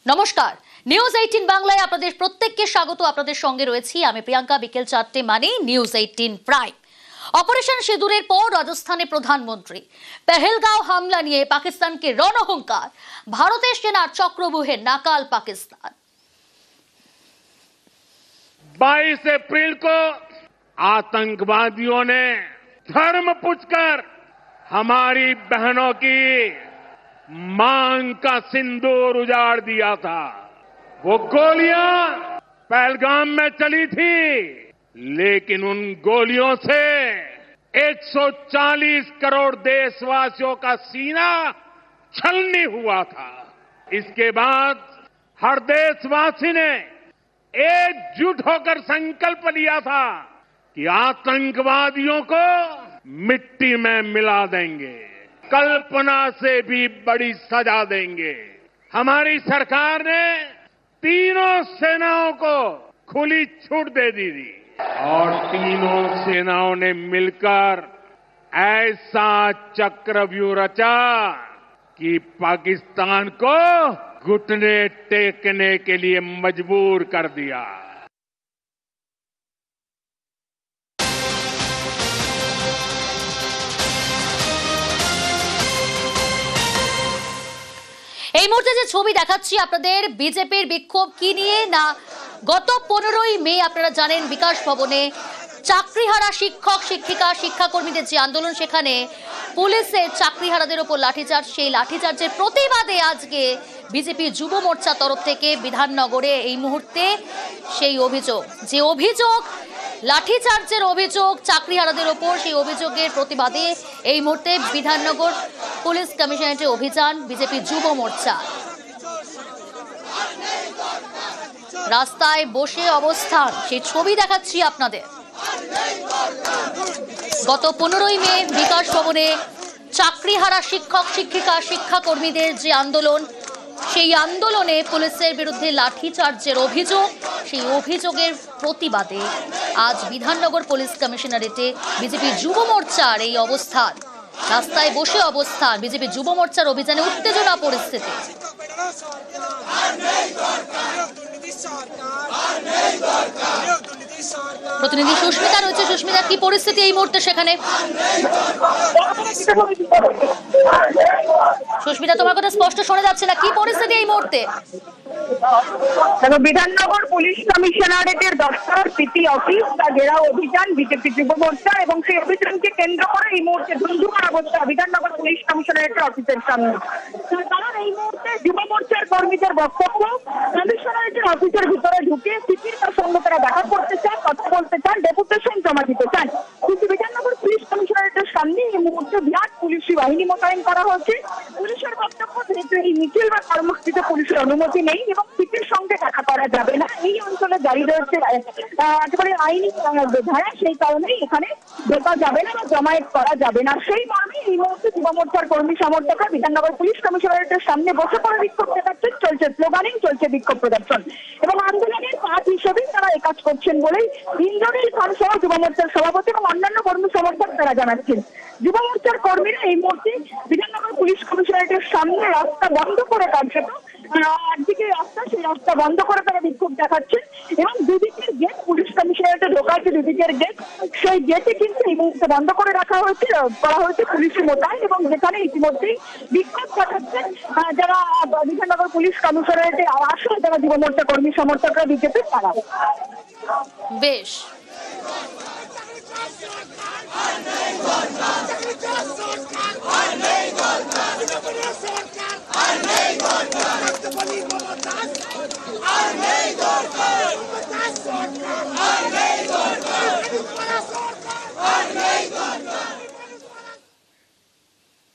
নমস্কার, নিউজ 18 বাংলায় আপনাদের প্রত্যেককে স্বাগত। আপনাদের সঙ্গে রয়েছি আমি প্রিয়াঙ্কা। বিকেল 4টে মানে নিউজ 18 প্রাইম। অপারেশন সিঁদুরের পর রাজস্থানে প্রধানমন্ত্রী। পেহেলগাঁও হামলা নিয়ে পাকিস্তানকে রণহুঙ্কার, ভারতের সেনার চক্রব্যূহে নাকাল পাকিস্তান। 22 अप्रैल को आतंकवादियों ने धर्म पूछकर हमारी बहनों की मांग का सिंदूर उजाड़ दिया था। वो गोलियां पहलगाम में चली थी, लेकिन उन गोलियों से 140 करोड़ देशवासियों का सीना छलनी हुआ था। इसके बाद हर देशवासी ने एकजुट होकर संकल्प लिया था कि आतंकवादियों को मिट्टी में मिला देंगे, कल्पना से भी बड़ी सजा देंगे। हमारी सरकार ने तीनों सेनाओं को खुली छूट दे दी थी और तीनों सेनाओं ने मिलकर ऐसा चक्रव्यूह रचा कि पाकिस्तान को घुटने टेकने के लिए मजबूर कर दिया। এই মুহূর্তে যে ছবি দেখাচ্ছি আপনাদের, বিজেপির বিক্ষোভ কি নিয়ে না, গত 15ই মে আপনারা জানেন বিকাশ ভবনে চাকরিহারা শিক্ষক শিক্ষিকা শিক্ষাকর্মীদের যে আন্দোলন, সেখানে পুলিশের চাকরিহারাদের ওপর লাঠিচার্জ। সেই লাঠিচার্জের প্রতিবাদে আজকে বিজেপি যুব মোর্চা তরফ থেকে বিধাননগরে এই মুহূর্তে সেই অভিযোগ লাঠিচার্জের অভিযোগ চাকরিহারাদের ওপর, সেই অভিযোগের প্রতিবাদে এই মুহূর্তে বিধাননগর পুলিশ কমিশনারেটে অভিযান বিজেপি যুব মোর্চা। রাস্তায় বসে অবস্থান, সেই ছবি দেখাচ্ছি আপনাদের। গত 15ই মে বিকাশ ভবনে চাকরিহারা শিক্ষক শিক্ষিকা শিক্ষাকর্মীদের যে আন্দোলন, সেই আন্দোলনে পুলিশের বিরুদ্ধে লাঠিচার্জের অভিযোগ, সেই অভিযোগের প্রতিবাদে আজ বিধাননগর পুলিশ কমিশনারেটে বিজেপি যুব মোর্চার এই অবস্থান। রাস্তায় বসে অবস্থান, বিজেপি যুব মোর্চার অভিযানে উত্তেজনা পরিস্থিতি। প্রতিনিধি সুস্মিতা রয়েছে। সুস্মিতা, কি পরিস্থিতি এই মুহূর্তে সেখানে? সুস্মিতা, তোমার কথা স্পষ্ট শোনা যাচ্ছে না, কি পরিস্থিতি এই মুহূর্তে? বিধাননগর পুলিশ কমিশনারেটের দপ্তর সিটি অফিস তা ঘেরাও অভিযান বিজেপি যুব মোর্চা, এবং সেই অভিযানকে কেন্দ্র করে এই মুহূর্তে ধুন্ধুমার অবস্থা বিধাননগর পুলিশ কমিশনারেটের অফিসের সামনে। কারণ এই মুহূর্তে যুব মোর্চার কর্মীদের বক্তব্য, কমিশনারেটের অফিসের ভিতরে ঢুকে সিপির সঙ্গে তারা দেখা করতে চান, কথা বলতে চান, ডেপুটেশন জমা দিতে চান। কিন্তু বিধাননগর পুলিশ কমিশনারেটের সামনে এই মুহূর্তে বিরাট পুলিশি বাহিনী মোতায়েন করা হচ্ছে। পুলিশের বক্তব্য, যেহেতু এই মিছিল বা কর্মসূচিতে পুলিশের অনুমতি নেই এবং সিপির সঙ্গে দেখা করা যাবে না, এই অঞ্চলে জারি রয়েছে একেবারে আইনি ধারা, সেই কারণেই এখানে ঢোকা যাবে না বা জমায়েত করা যাবে না। সেই মর্মে এই মুহূর্তে যুব মোর্চার কর্মী সমর্থকরা বিধাননগর পুলিশ কমিশনারেটের সামনে বসে পড়ে বিক্ষোভ দেখাচ্ছেন। চলছে স্লোগানিং, চলছে বিক্ষোভ প্রদর্শন এবং আন্দোলনের পাঠ হিসেবে তারা কাজ করছেন বলেই ইন্দ্রনীল খান সহ যুব মোর্চার সভাপতি এবং অন্যান্য কর্মী সমর্থক তারা জানাচ্ছেন। যুব মোর্চার কর্মীরা এই মুহূর্তে বিধাননগর পুলিশ কমিশনারেটের সামনে রাস্তা বন্ধ করে কার্যত একদিকে রাস্তা, সেই রাস্তা বন্ধ করে তারা বিক্ষোভ দেখাচ্ছেন এবং দুদিকের গেট, পুলিশ কমিশনারেটে ঢোকার যে দুদিকের গেট, সেই গেটে কিন্তু এই মুহূর্তে বন্ধ করে রাখা হয়েছে, পুলিশি মোতায়েন, এবং যেখানে ইতিমধ্যেই বিক্ষোভ দেখাচ্ছেন যারা বিধাননগর পুলিশ কমিশনারেটে আসলে যারা যুব মোর্চা কর্মী সমর্থকরা বিজেপি তারা। বেশ, सरकार